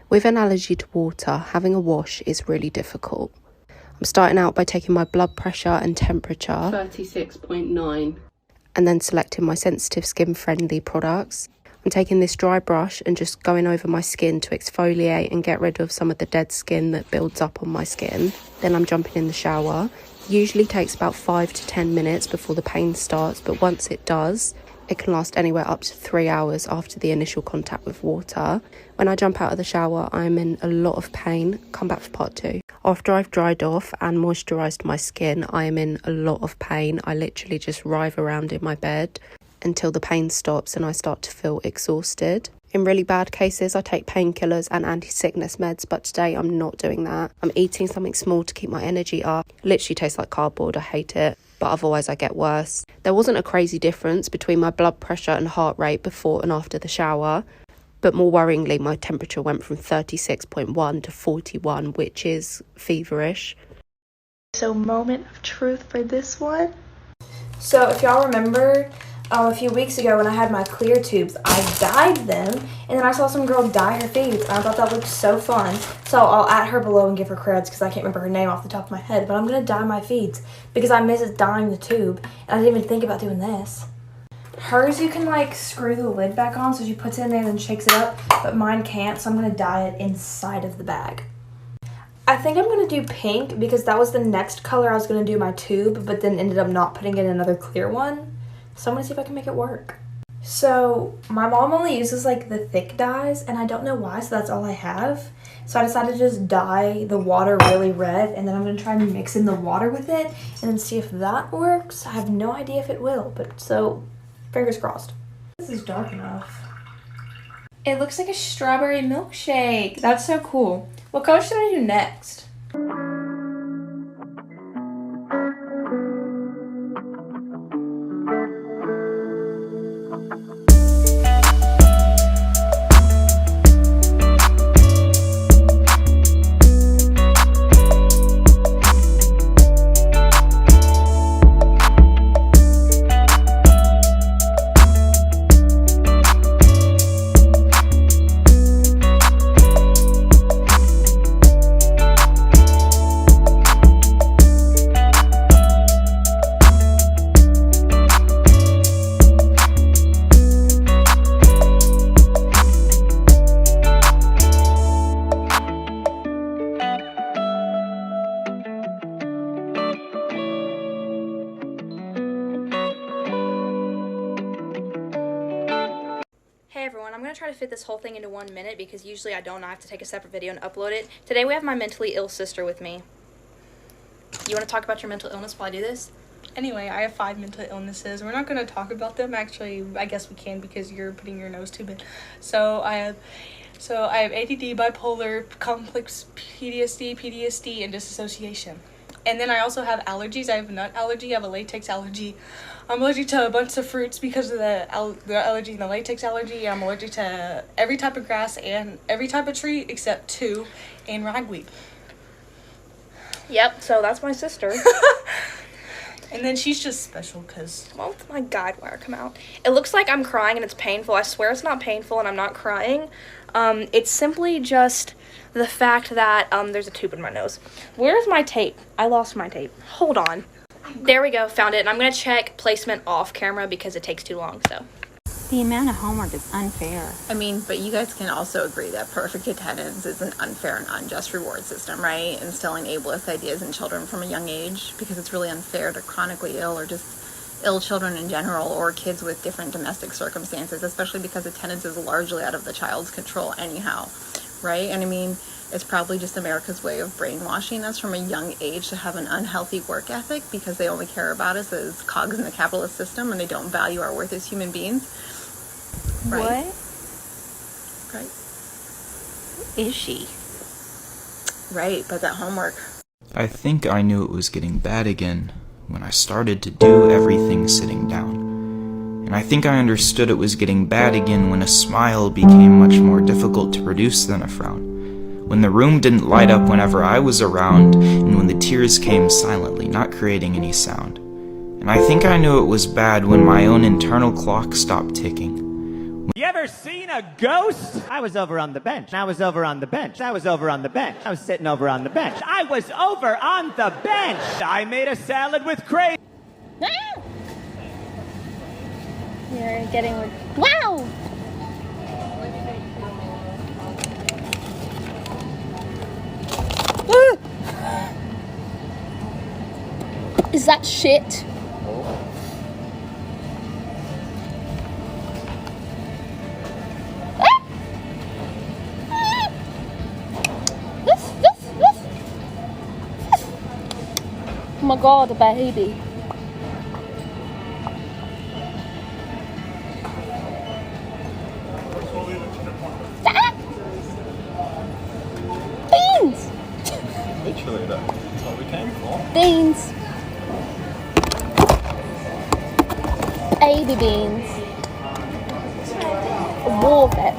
With an allergy to water, having a wash is really difficult. I'm starting out by taking my blood pressure and temperature, 36.9, and then selecting my sensitive skin friendly products. I'm taking this dry brush and just going over my skin to exfoliate and get rid of some of the dead skin that builds up on my skin. Then I'm jumping in the shower. Usually takes about 5 to 10 minutes before the pain starts, but once it does, it can last anywhere up to 3 hours after the initial contact with water. When I jump out of the shower, I'm in a lot of pain. Come back for part 2. After I've dried off and moisturised my skin, I am in a lot of pain. I literally just writhe around in my bed until the pain stops and I start to feel exhausted. In really bad cases, I take painkillers and anti-sickness meds, but today I'm not doing that. I'm eating something small to keep my energy up. Literally tastes like cardboard, I hate it, but otherwise I get worse. There wasn't a crazy difference between my blood pressure and heart rate before and after the shower, but more worryingly, my temperature went from 36.1 to 41, which is feverish. So moment of truth for this one. So if y'all remember, a few weeks ago when I had my clear tubes, I dyed them, and then I saw some girl dye her feeds, and I thought that looked so fun. So I'll add her below and give her creds because I can't remember her name off the top of my head, but I'm going to dye my feeds because I miss dyeing the tube, and I didn't even think about doing this. Hers, you can like screw the lid back on so she puts it in there and then shakes it up, but mine can't, so I'm going to dye it inside of the bag. I think I'm going to do pink because that was the next color I was going to do my tube, but then ended up not putting in another clear one. So I'm going to see if I can make it work. So my mom only uses like the thick dyes, and I don't know why, so that's all I have. So I decided to just dye the water really red, and then I'm going to try and mix in the water with it and then see if that works. I have no idea if it will, but so fingers crossed. This is dark enough. It looks like a strawberry milkshake. That's so cool. What color should I do next? Hey everyone, I'm going to try to fit this whole thing into 1 minute because usually I don't. I have to take a separate video and upload it. Today we have my mentally ill sister with me. You want to talk about your mental illness while I do this? Anyway, I have 5 mental illnesses. We're not going to talk about them. Actually, I guess we can because you're putting your nose too big. So I have ADD, bipolar, complex PTSD, and disassociation. And then I also have allergies. I have a nut allergy. I have a latex allergy. I'm allergic to a bunch of fruits because of the allergy and the latex allergy. I'm allergic to every type of grass and every type of tree except 2 and ragweed. Yep, so that's my sister. And then she's just special because... Well, my guide wire come out. It looks like I'm crying and it's painful. I swear it's not painful and I'm not crying. It's simply just the fact that there's a tube in my nose. Where's my tape? I lost my tape. Hold on. There we go, found it. And I'm going to check placement off camera because it takes too long, so. The amount of homework is unfair. I mean, but you guys can also agree that perfect attendance is an unfair and unjust reward system, right? Instilling ableist ideas in children from a young age, because it's really unfair to chronically ill or just ill children in general, or kids with different domestic circumstances, especially because attendance is largely out of the child's control anyhow, right? And I mean, it's probably just America's way of brainwashing us from a young age to have an unhealthy work ethic because they only care about us as cogs in the capitalist system and they don't value our worth as human beings. Right? What? Right. Who is she? Right, but that homework. I think I knew it was getting bad again when I started to do everything sitting down. And I think I understood it was getting bad again when a smile became much more difficult to produce than a frown. When the room didn't light up whenever I was around, and when the tears came silently, not creating any sound. And I think I knew it was bad when my own internal clock stopped ticking. You ever seen a ghost? I was over on the bench. I was over on the bench. I was over on the bench. I was sitting over on the bench. I was over on the bench. I made a salad with crazy. You're getting wow. Is that shit? Oh my god, a baby. Beans! Literally, that's what we came for. Beans. Baby beans. A war vet.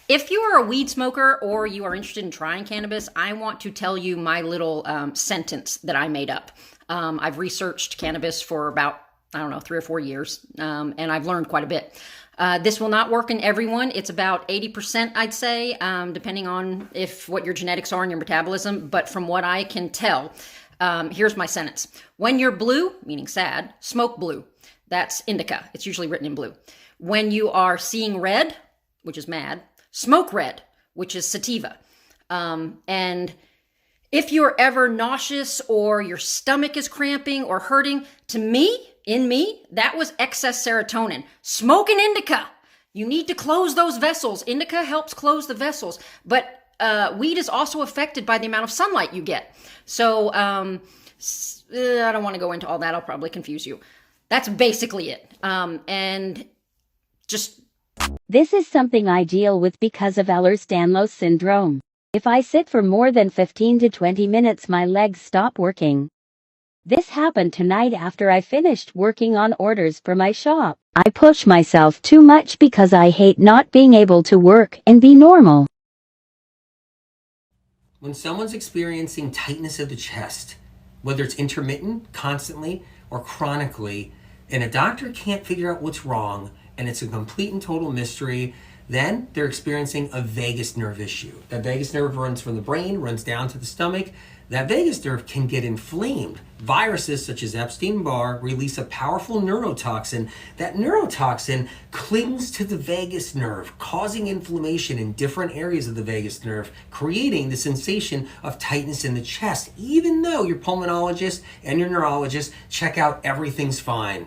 If you are a weed smoker or you are interested in trying cannabis, I want to tell you my little sentence that I made up. I've researched cannabis for about, 3 or 4 years, and I've learned quite a bit. This will not work in everyone. It's about 80%, I'd say, depending on what your genetics are and your metabolism. But from what I can tell, here's my sentence. When you're blue, meaning sad, smoke blue. That's indica. It's usually written in blue. When you are seeing red, which is mad, smoke red, which is sativa. And if you're ever nauseous or your stomach is cramping or hurting, in me, that was excess serotonin. Smoke an indica. You need to close those vessels. Indica helps close the vessels. But weed is also affected by the amount of sunlight you get. So I don't want to go into all that. I'll probably confuse you. That's basically it. And just... This is something I deal with because of Ehlers-Danlos syndrome. If I sit for more than 15 to 20 minutes, my legs stop working. This happened tonight after I finished working on orders for my shop. I push myself too much because I hate not being able to work and be normal. When someone's experiencing tightness of the chest, whether it's intermittent, constantly, or chronically, and a doctor can't figure out what's wrong, and it's a complete and total mystery, then they're experiencing a vagus nerve issue. That vagus nerve runs from the brain, runs down to the stomach. That vagus nerve can get inflamed. Viruses such as Epstein-Barr release a powerful neurotoxin. That neurotoxin clings to the vagus nerve, causing inflammation in different areas of the vagus nerve, creating the sensation of tightness in the chest, even though your pulmonologist and your neurologist check out everything's fine.